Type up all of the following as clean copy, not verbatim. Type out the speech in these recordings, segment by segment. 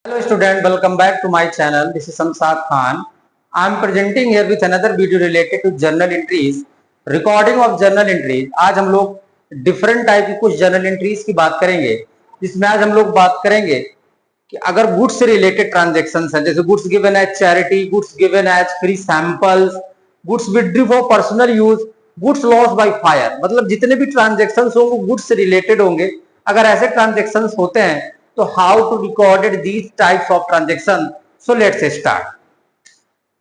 Hello student, welcome back to my channel. This is Samsad Khan. I am presenting here with another video related to journal entries, recording of journal entries. आज हम लोग different type की कुछ journal entries की बात करेंगे, जिसमें आज हम लोग बात करेंगे कि अगर गुड्स से रिलेटेड ट्रांजेक्शंस हैं, जैसे goods given as charity, goods given as free samples, goods withdrew for personal use, goods loss by fire, मतलब जितने भी ट्रांजेक्शंस होंगे गुड्स से रिलेटेड होंगे। अगर ऐसे ट्रांजेक्शंस होते हैं तो how to recorded these types of transaction. So let's start.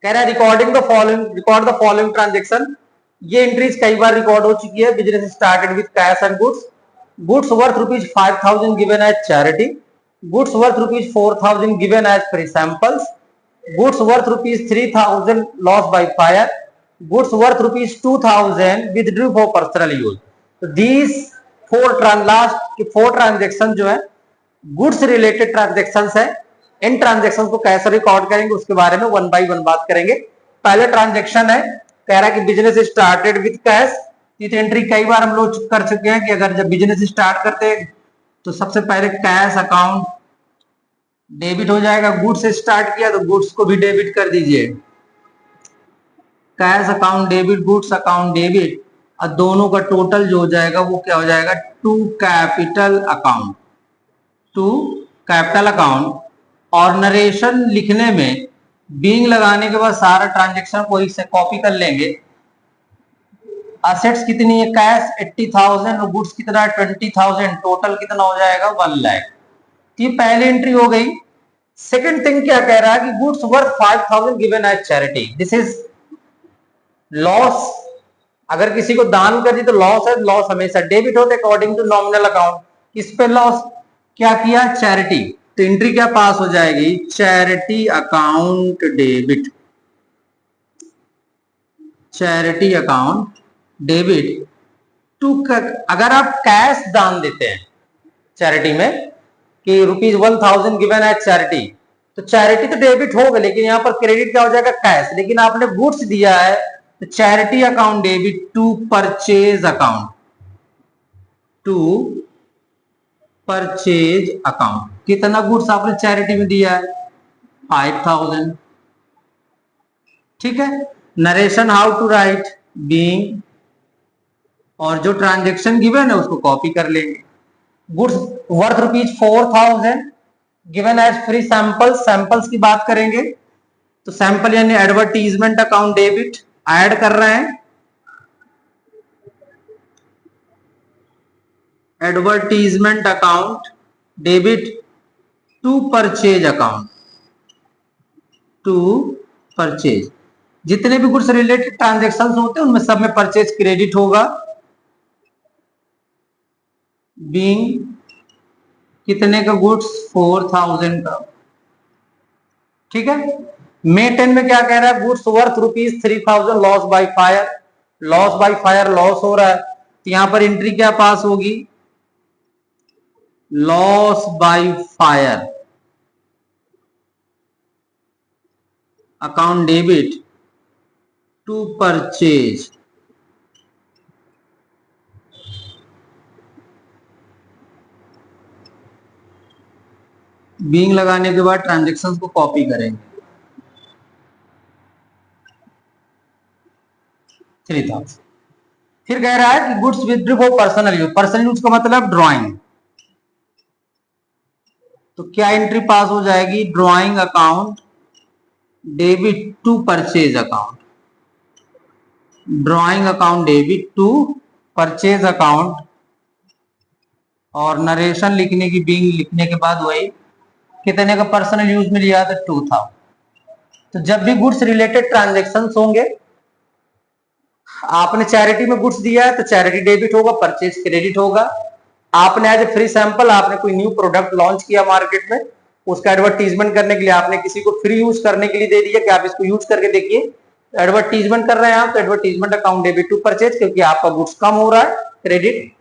कह रहा है recording the following, record the following transaction. ये एंट्रीज कई बार रिकॉर्ड हो चुकी है। Business started with cash and goods, goods worth ₹5,000 given as charity, goods worth ₹4,000 given as free samples, goods worth ₹3,000 loss by fire, goods worth ₹2,000 withdrew for personal use. तो these last 4 transaction जो है goods related transactions है। इन transactions को कैसे record करेंगे उसके बारे में वन बाय वन बात करेंगे। पहले ट्रांजेक्शन है, कह रहा है कि बिजनेस स्टार्टेड विद कैश। ये एंट्री कई बार हम लोग कर चुके हैं कि अगर जब बिजनेस स्टार्ट करते हैं तो सबसे पहले कैश अकाउंट डेबिट हो जाएगा। गुड्स स्टार्ट किया तो गुड्स को भी डेबिट कर दीजिए, cash account debit, goods account debit, और दोनों का टोटल जो हो जाएगा वो क्या हो जाएगा, to capital account, to capital account. और नरेशन लिखने में बीइंग लगाने के बाद सारा ट्रांजेक्शन को इससे कॉपी कर लेंगे। असेट्स कितनी है, कैश 80,000 और गुड्स कितना है 20,000, टोटल कितना हो जाएगा 1 लाख। ये पहली एंट्री हो गई। सेकंड थिंग क्या कह रहा है कि goods worth 5,000 given as charity. This is loss. अगर किसी को दान कर दी तो लॉस है, लॉस हमेशा डेबिट होते अकॉर्डिंग टू नॉमिनल अकाउंट। किस पे लॉस, क्या किया, चैरिटी। तो एंट्री क्या पास हो जाएगी, charity account debit, charity account debit to. अगर आप कैश दान देते हैं चैरिटी में कि ₹1,000 गिवन एज चैरिटी, तो चैरिटी तो डेबिट होगा, लेकिन यहां पर क्रेडिट क्या हो जाएगा, कैश। लेकिन आपने गुड्स दिया है तो charity account debit to purchase account, to purchase account. कितना गुड्स आपने चैरिटी में दिया है, 5,000। ठीक है। Narration how to write, being, और जो ट्रांजेक्शन गिवन है उसको कॉपी कर लेंगे। Goods worth ₹4,000 given as free samples, samples की बात करेंगे तो सैंपल यानी एडवर्टीजमेंट अकाउंट डेबिट ऐड कर रहे हैं, advertisement account debit to purchase account, to purchase. जितने भी गुड्स रिलेटेड ट्रांजेक्शंस होते हैं उनमें सब में परचेज क्रेडिट होगा। बीइंग कितने का गुड्स, 4,000 का। ठीक है। मे 10 में क्या कह रहा है, goods worth ₹3,000 loss by fire. Loss by fire loss हो रहा है तो यहां पर एंट्री क्या पास होगी, loss by fire account debit to purchase. Being लगाने के बाद ट्रांजेक्शंस को कॉपी करेंगे, 3,000। फिर कह रहा है कि goods withdrew for personal use. Personal use का मतलब ड्राइंग, तो क्या एंट्री पास हो जाएगी, drawing account debit to purchase account, drawing account debit to purchase account. और नरेशन लिखने की, बीइंग लिखने के बाद वही कितने का पर्सनल यूज में लिया था, 2,000। तो जब भी गुड्स रिलेटेड ट्रांजेक्शंस होंगे, आपने चैरिटी में गुड्स दिया है तो चैरिटी डेबिट होगा, परचेज क्रेडिट होगा। आपने एज ए फ्री सैंपल, आपने कोई न्यू प्रोडक्ट लॉन्च किया मार्केट में, उसका एडवर्टीजमेंट करने के लिए आपने किसी को फ्री यूज करने के लिए दे दिया कि आप इसको यूज करके देखिए, एडवर्टीजमेंट कर रहे हैं आप, तो advertisement account debit to purchase, क्योंकि आपका गुड्स कम हो रहा है, क्रेडिट।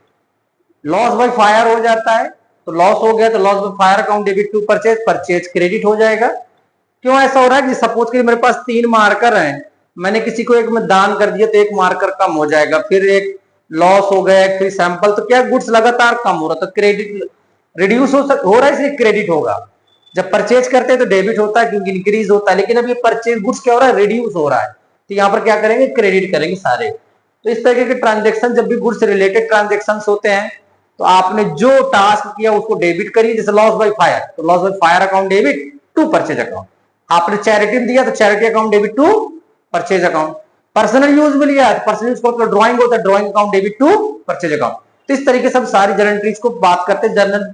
लॉस बाय फायर हो जाता है तो लॉस हो गया तो loss by fire account debit to purchase, purchase credit हो जाएगा। क्यों ऐसा हो रहा है कि सपोज कि मेरे पास 3 मार्कर हैं, मैंने किसी को एक में दान कर दिया तो एक मार्कर कम हो जाएगा, फिर एक लॉस हो गया, एक फिर सैंपल, तो क्या गुड्स लगातार कम हो रहा था, क्रेडिट रिड्यूस हो रहा है, इसलिए क्रेडिट होगा। जब परचेज करते हैं तो डेबिट होता है क्योंकि इंक्रीज होता है, लेकिन अब ये परचेज गुड्स क्या हो रहा है, रिड्यूस हो रहा है, तो यहाँ पर क्या करेंगे, क्रेडिट करेंगे सारे। तो इस तरीके के ट्रांजेक्शन जब भी गुड्स से रिलेटेड ट्रांजेक्शन होते हैं तो आपने जो टास्क किया उसको डेबिट करिए, जैसे लॉस बाय फायर, तो loss by fire account debit to purchase account. आपने चैरिटी दिया तो charity account debit to purchase account. Personal use में लिया तो पर्सनल यूज का ड्राइंग होता है, drawing account debit to purchase account. तो इस तरीके से हम सारी जर्नल एंट्रीज को बात करते हैं। जर्नल,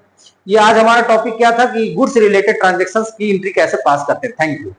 ये आज हमारा टॉपिक क्या था कि गुड्स रिलेटेड ट्रांजेक्शंस की एंट्री कैसे पास करते हैं। Thank you.